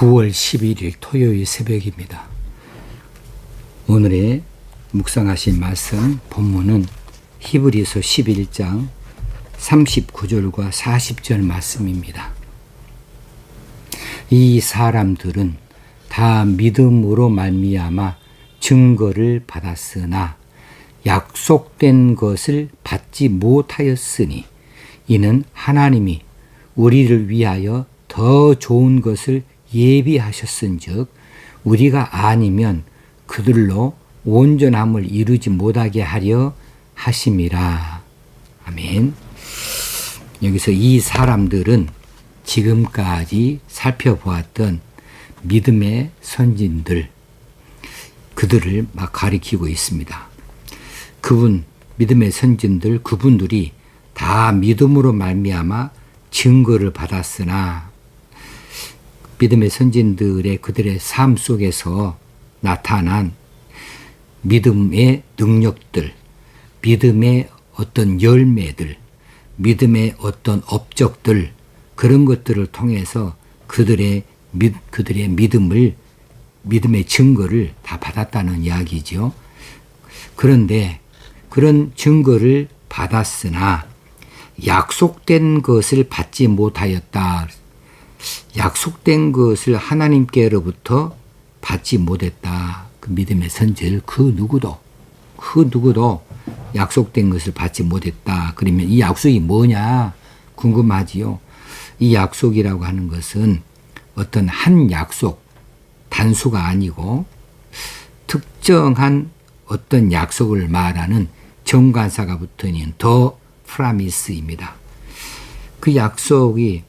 9월 11일 토요일 새벽입니다. 오늘의 묵상하신 말씀 본문은 히브리서 11장 39절과 40절 말씀입니다. 이 사람들은 다 믿음으로 말미암아 증거를 받았으나 약속된 것을 받지 못하였으니 이는 하나님이 우리를 위하여 더 좋은 것을 예비하셨은즉 우리가 아니면 그들로 온전함을 이루지 못하게 하려 하심이라. 아멘. 여기서 이 사람들은 지금까지 살펴보았던 믿음의 선진들, 그들을 막 가리키고 있습니다. 믿음의 선진들, 그분들이 다 믿음으로 말미암아 증거를 받았으나 믿음의 선진들의 그들의 삶 속에서 나타난 믿음의 능력들, 믿음의 어떤 열매들, 믿음의 어떤 업적들, 그런 것들을 통해서 그들의 믿음의 증거를 다 받았다는 이야기죠. 그런데 그런 증거를 받았으나 약속된 것을 받지 못하였다. 약속된 것을 하나님께로부터 받지 못했다. 그 믿음의 선질 그 누구도 약속된 것을 받지 못했다. 그러면 이 약속이 뭐냐 궁금하지요. 이 약속이라고 하는 것은 어떤 한 약속, 단수가 아니고 특정한 어떤 약속을 말하는 정관사가 붙은 더 프라미스입니다. 그 약속이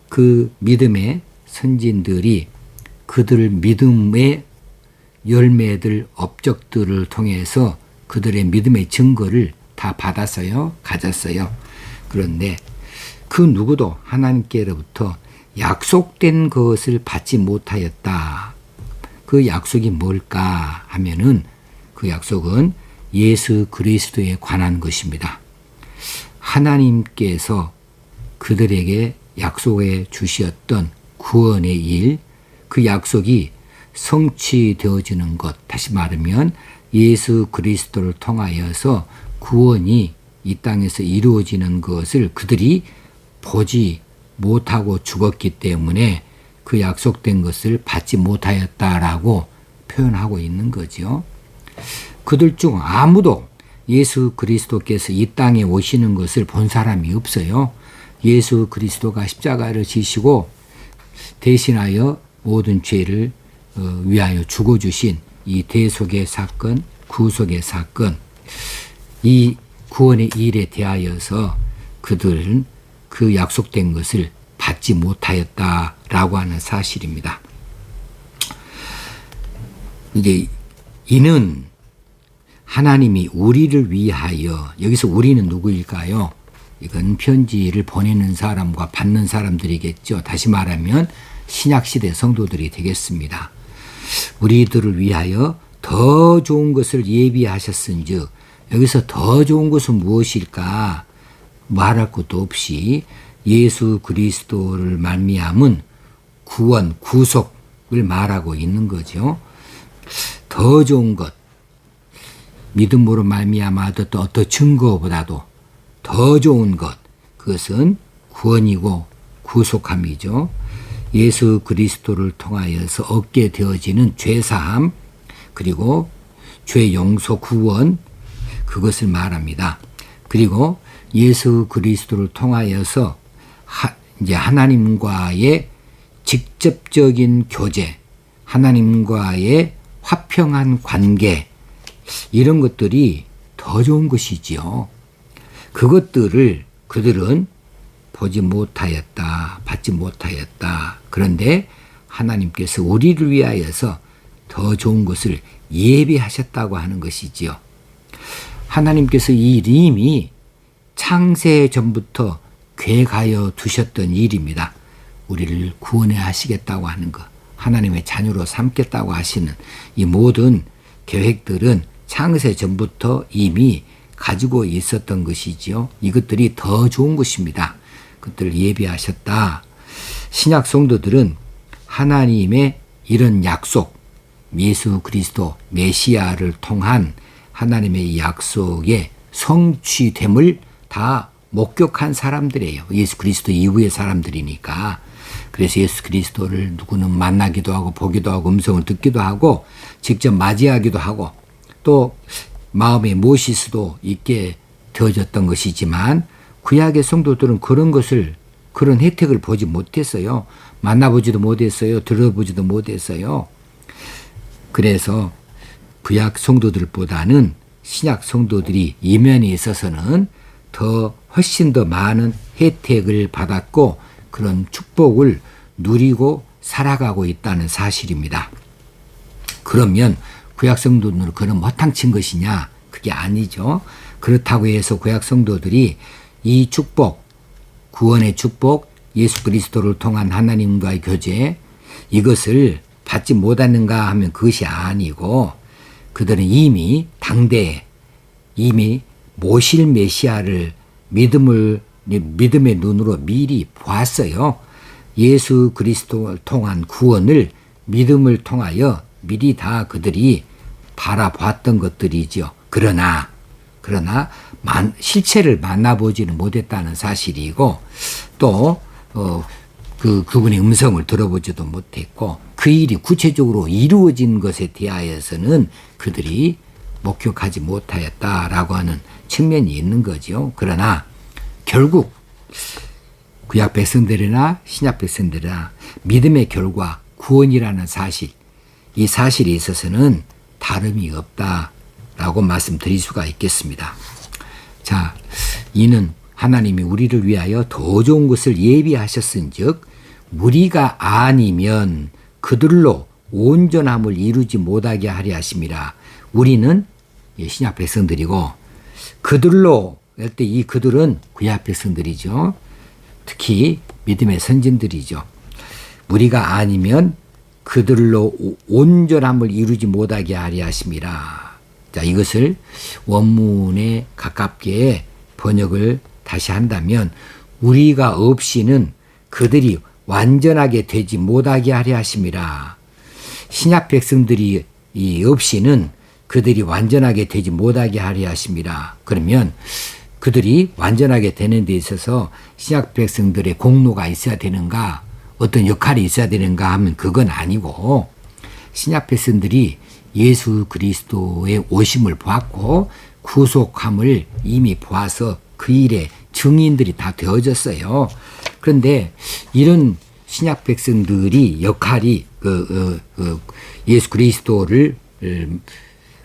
그 믿음의 선진들이 그들 믿음의 열매들, 업적들을 통해서 그들의 믿음의 증거를 다 받았어요. 가졌어요. 그런데 그 누구도 하나님께로부터 약속된 것을 받지 못하였다. 그 약속이 뭘까 하면은 그 약속은 예수 그리스도에 관한 것입니다. 하나님께서 그들에게 약속해 주셨던 구원의 일, 그 약속이 성취되어지는 것, 다시 말하면 예수 그리스도를 통하여서 구원이 이 땅에서 이루어지는 것을 그들이 보지 못하고 죽었기 때문에 그 약속된 것을 받지 못하였다라고 표현하고 있는 거죠. 그들 중 아무도 예수 그리스도께서 이 땅에 오시는 것을 본 사람이 없어요. 예수 그리스도가 십자가를 지시고 대신하여 모든 죄를 위하여 죽어주신 이 대속의 사건, 구속의 사건, 이 구원의 일에 대하여서 그들은 그 약속된 것을 받지 못하였다라고 하는 사실입니다. 이제 이는 하나님이 우리를 위하여, 여기서 우리는 누구일까요? 이건 편지를 보내는 사람과 받는 사람들이겠죠. 다시 말하면 신약시대 성도들이 되겠습니다. 우리들을 위하여 더 좋은 것을 예비하셨은즉, 여기서 더 좋은 것은 무엇일까? 말할 것도 없이 예수 그리스도를 말미암은 구원, 구속을 말하고 있는 거죠. 더 좋은 것, 믿음으로 말미암아 얻었던 어떤 증거보다도 더 좋은 것, 그것은 구원이고 구속함이죠. 예수 그리스도를 통하여서 얻게 되어지는 죄사함, 그리고 죄 용서 구원, 그것을 말합니다. 그리고 예수 그리스도를 통하여서 이제 하나님과의 직접적인 교제, 하나님과의 화평한 관계, 이런 것들이 더 좋은 것이지요. 그것들을 그들은 보지 못하였다, 받지 못하였다. 그런데 하나님께서 우리를 위하여서 더 좋은 것을 예비하셨다고 하는 것이지요. 하나님께서 이 이미 창세 전부터 계획하여 두셨던 일입니다. 우리를 구원해 하시겠다고 하는 것, 하나님의 자녀로 삼겠다고 하시는 이 모든 계획들은 창세 전부터 이미 가지고 있었던 것이지요. 이것들이 더 좋은 것입니다. 그것들을 예비하셨다. 신약 성도들은 하나님의 이런 약속, 예수 그리스도 메시아를 통한 하나님의 약속의 성취됨을 다 목격한 사람들이에요. 예수 그리스도 이후의 사람들이니까. 그래서 예수 그리스도를 누구는 만나기도 하고 보기도 하고 음성을 듣기도 하고 직접 맞이하기도 하고 또 마음에 무엇일 수도 있게 되어졌던 것이지만 구약의 성도들은 그런 혜택을 보지 못했어요. 만나보지도 못했어요. 들어보지도 못했어요. 그래서 구약 성도들보다는 신약 성도들이 이면에 있어서는 훨씬 더 많은 혜택을 받았고 그런 축복을 누리고 살아가고 있다는 사실입니다. 그러면 구약 성도들은 그런 못탕친 것이냐? 그게 아니죠. 그렇다고 해서 구약 성도들이 이 축복, 구원의 축복, 예수 그리스도를 통한 하나님과의 교제 이것을 받지 못하는가 하면 그것이 아니고 그들은 이미 당대에 이미 모실 메시아를 믿음의 눈으로 미리 보았어요. 예수 그리스도를 통한 구원을 믿음을 통하여 미리 다 그들이 바라보았던 것들이죠. 그러나 실체를 만나보지는 못했다는 사실이고 또 그분의 음성을 들어보지도 못했고 그 일이 구체적으로 이루어진 것에 대하여서는 그들이 목격하지 못하였다라고 하는 측면이 있는 거죠. 그러나 결국 구약 백성들이나 신약 백성들이나 믿음의 결과 구원이라는 사실, 이 사실에 있어서는 다름이 없다라고 말씀드릴 수가 있겠습니다. 자, 이는 하나님이 우리를 위하여 더 좋은 것을 예비하셨은즉 무리가 아니면 그들로 온전함을 이루지 못하게 하려 하심이라. 우리는 신약 백성들이고 그들로 할 때 이 그들은 구약 백성들이죠. 특히 믿음의 선진들이죠. 무리가 아니면 그들로 온전함을 이루지 못하게 하려 하심이라. 자, 이것을 원문에 가깝게 번역을 다시 한다면 우리가 없이는 그들이 완전하게 되지 못하게 하려 하심이라. 신약 백성들이 없이는 그들이 완전하게 되지 못하게 하려 하심이라. 그러면 그들이 완전하게 되는 데 있어서 신약 백성들의 공로가 있어야 되는가, 어떤 역할이 있어야 되는가 하면 그건 아니고 신약 백성들이 예수 그리스도의 오심을 보았고 구속함을 이미 보아서 그 일의 증인들이 다 되어졌어요. 그런데 이런 신약 백성들이 역할이 예수 그리스도를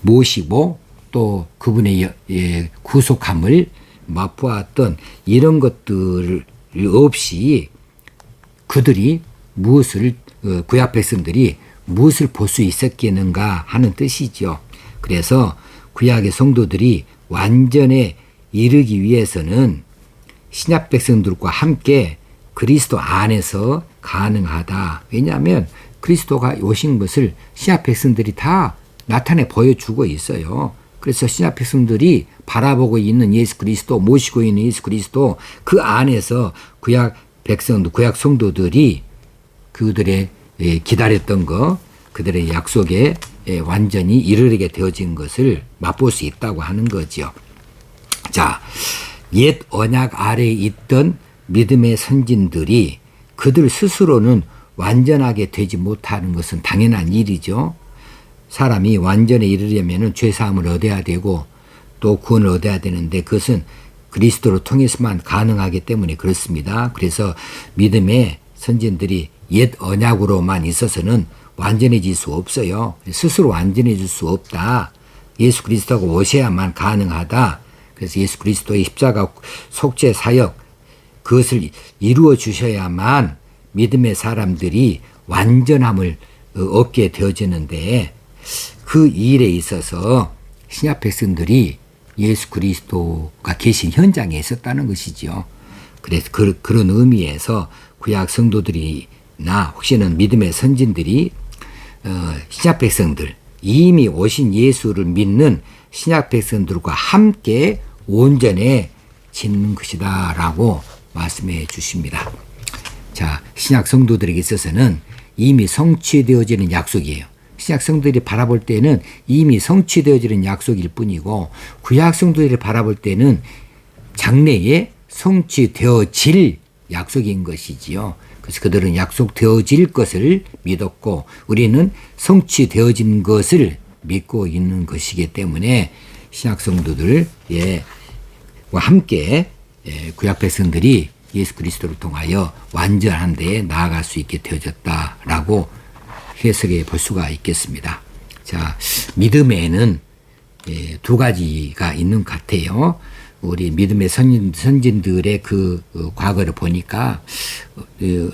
모시고 또 그분의 구속함을 맛보았던 이런 것들 없이 그들이 구약 백성들이 무엇을 볼 수 있었겠는가 하는 뜻이죠. 그래서 구약의 성도들이 완전에 이르기 위해서는 신약 백성들과 함께 그리스도 안에서 가능하다. 왜냐하면 그리스도가 오신 것을 신약 백성들이 다 나타내 보여주고 있어요. 그래서 신약 백성들이 바라보고 있는 예수 그리스도, 모시고 있는 예수 그리스도, 그 안에서 구약 성도들이 그들의 기다렸던 것, 그들의 약속에 완전히 이르게 되어진 것을 맛볼 수 있다고 하는 거죠. 자, 옛 언약 아래에 있던 믿음의 선진들이 그들 스스로는 완전하게 되지 못하는 것은 당연한 일이죠. 사람이 완전에 이르려면 죄사함을 얻어야 되고 또 구원을 얻어야 되는데 그것은 그리스도를 통해서만 가능하기 때문에 그렇습니다. 그래서 믿음의 선진들이 옛 언약으로만 있어서는 완전해질 수 없어요. 스스로 완전해질 수 없다. 예수 그리스도가 오셔야만 가능하다. 그래서 예수 그리스도의 십자가 속죄 사역 그것을 이루어 주셔야만 믿음의 사람들이 완전함을 얻게 되어지는데 그 일에 있어서 신약 백성들이 예수 그리스도가 계신 현장에 있었다는 것이죠. 그래서 그런 의미에서 구약 성도들이나 혹시는 믿음의 선진들이 신약 백성들 이미 오신 예수를 믿는 신약 백성들과 함께 온전해지는 것이다 라고 말씀해 주십니다. 자, 신약 성도들에게 있어서는 이미 성취되어지는 약속이에요. 신약 성도들이 바라볼 때는 이미 성취되어지는 약속일 뿐이고 구약 성도들이 바라볼 때는 장래에 성취되어질 약속인 것이지요. 그래서 그들은 약속되어질 것을 믿었고 우리는 성취되어진 것을 믿고 있는 것이기 때문에 신약 성도들과 함께 구약 백성들이 예수 그리스도를 통하여 완전한 데에 나아갈 수 있게 되어졌다라고 해석해 볼 수가 있겠습니다. 자, 믿음에는 두 가지가 있는 것 같아요. 우리 믿음의 선진들의 그 과거를 보니까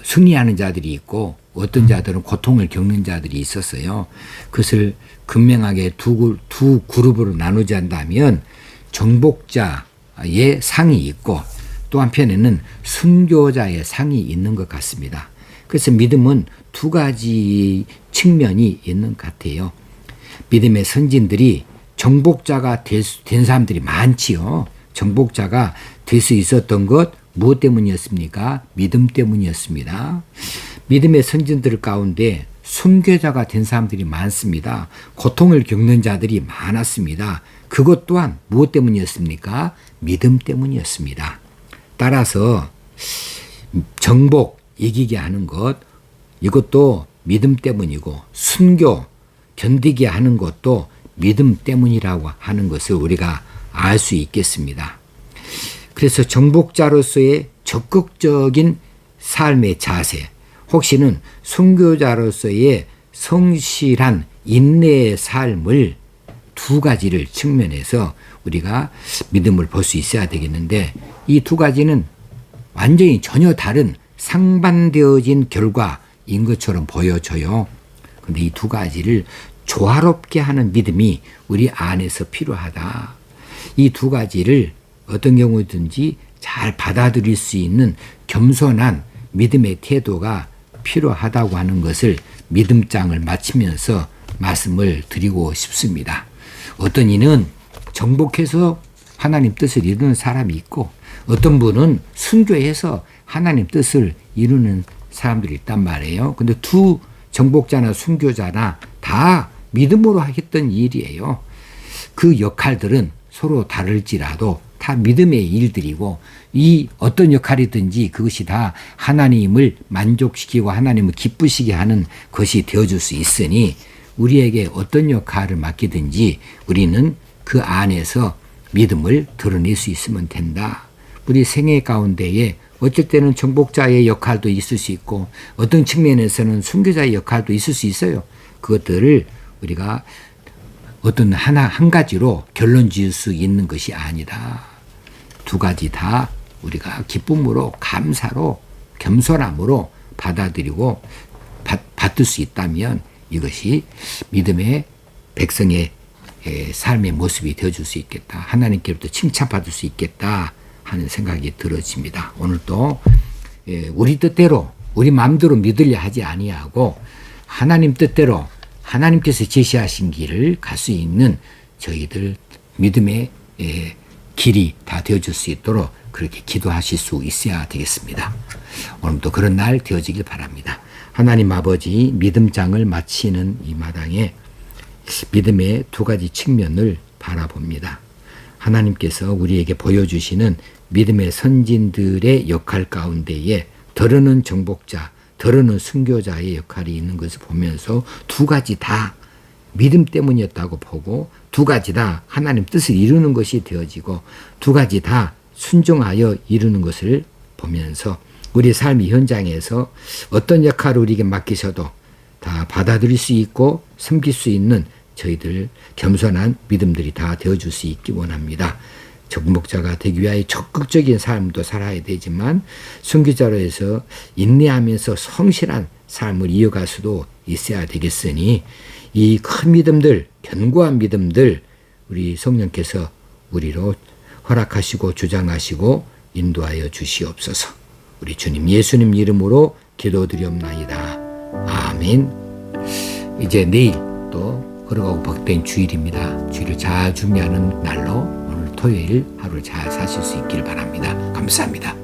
승리하는 자들이 있고 어떤 자들은 고통을 겪는 자들이 있었어요. 그것을 극명하게 두 그룹으로 나누자면 정복자의 상이 있고 또 한편에는 순교자의 상이 있는 것 같습니다. 그래서 믿음은 두 가지 측면이 있는 것 같아요. 믿음의 선진들이 정복자가 된 사람들이 많지요. 정복자가 될 수 있었던 것 무엇 때문이었습니까? 믿음 때문이었습니다. 믿음의 선진들 가운데 순교자가 된 사람들이 많습니다. 고통을 겪는 자들이 많았습니다. 그것 또한 무엇 때문이었습니까? 믿음 때문이었습니다. 따라서 정복, 이기게 하는 것 이것도 믿음 때문이고 순교, 견디게 하는 것도 믿음 때문이라고 하는 것을 우리가 알 수 있겠습니다. 그래서 정복자로서의 적극적인 삶의 자세, 혹시는 순교자로서의 성실한 인내의 삶을 두 가지를 측면에서 우리가 믿음을 볼 수 있어야 되겠는데 이 두 가지는 완전히 전혀 다른 상반되어진 결과인 것처럼 보여져요. 그런데 이 두 가지를 조화롭게 하는 믿음이 우리 안에서 필요하다. 이 두 가지를 어떤 경우든지 잘 받아들일 수 있는 겸손한 믿음의 태도가 필요하다고 하는 것을 믿음장을 마치면서 말씀을 드리고 싶습니다. 어떤 이는 정복해서 하나님 뜻을 이루는 사람이 있고 어떤 분은 순교해서 하나님 뜻을 이루는 사람들이 있단 말이에요. 근데 두 정복자나 순교자나 다 믿음으로 하겠던 일이에요. 그 역할들은 서로 다를지라도 다 믿음의 일들이고 이 어떤 역할이든지 그것이 다 하나님을 만족시키고 하나님을 기쁘시게 하는 것이 되어줄 수 있으니 우리에게 어떤 역할을 맡기든지 우리는 그 안에서 믿음을 드러낼 수 있으면 된다. 우리 생애 가운데에 어쩔 때는 정복자의 역할도 있을 수 있고 어떤 측면에서는 순교자의 역할도 있을 수 있어요. 그것들을 우리가 어떤 한 가지로 결론 지을 수 있는 것이 아니다. 두 가지 다 우리가 기쁨으로 감사로 겸손함으로 받아들이고 받을 수 있다면 이것이 믿음의 백성의 삶의 모습이 되어줄 수 있겠다. 하나님께로부터 칭찬받을 수 있겠다 하는 생각이 들어집니다. 오늘도 우리 뜻대로 우리 마음대로 믿으려 하지 아니하고 하나님 뜻대로 하나님께서 제시하신 길을 갈 수 있는 저희들 믿음의 길이 다 되어줄 수 있도록 그렇게 기도하실 수 있어야 되겠습니다. 오늘도 그런 날 되어지길 바랍니다. 하나님 아버지 믿음장을 마치는 이 마당에 믿음의 두 가지 측면을 바라봅니다. 하나님께서 우리에게 보여주시는 믿음의 선진들의 역할 가운데에 더러는 정복자, 더러는 순교자의 역할이 있는 것을 보면서 두 가지 다 믿음 때문이었다고 보고 두 가지 다 하나님 뜻을 이루는 것이 되어지고 두 가지 다 순종하여 이루는 것을 보면서 우리 삶의 현장에서 어떤 역할을 우리에게 맡기셔도 다 받아들일 수 있고 섬길 수 있는 저희들 겸손한 믿음들이 다 되어줄 수 있기 원합니다. 정복자가 되기 위하여 적극적인 삶도 살아야 되지만 순교자로 해서 인내하면서 성실한 삶을 이어갈 수도 있어야 되겠으니 이 큰 믿음들, 견고한 믿음들 우리 성령께서 우리로 허락하시고 주장하시고 인도하여 주시옵소서. 우리 주님 예수님 이름으로 기도드리옵나이다. 아멘. 이제 내일 또 걸어가고 복된 주일입니다. 주일을 잘 준비하는 날로 오늘 토요일 하루를 잘 사실 수 있기를 바랍니다. 감사합니다.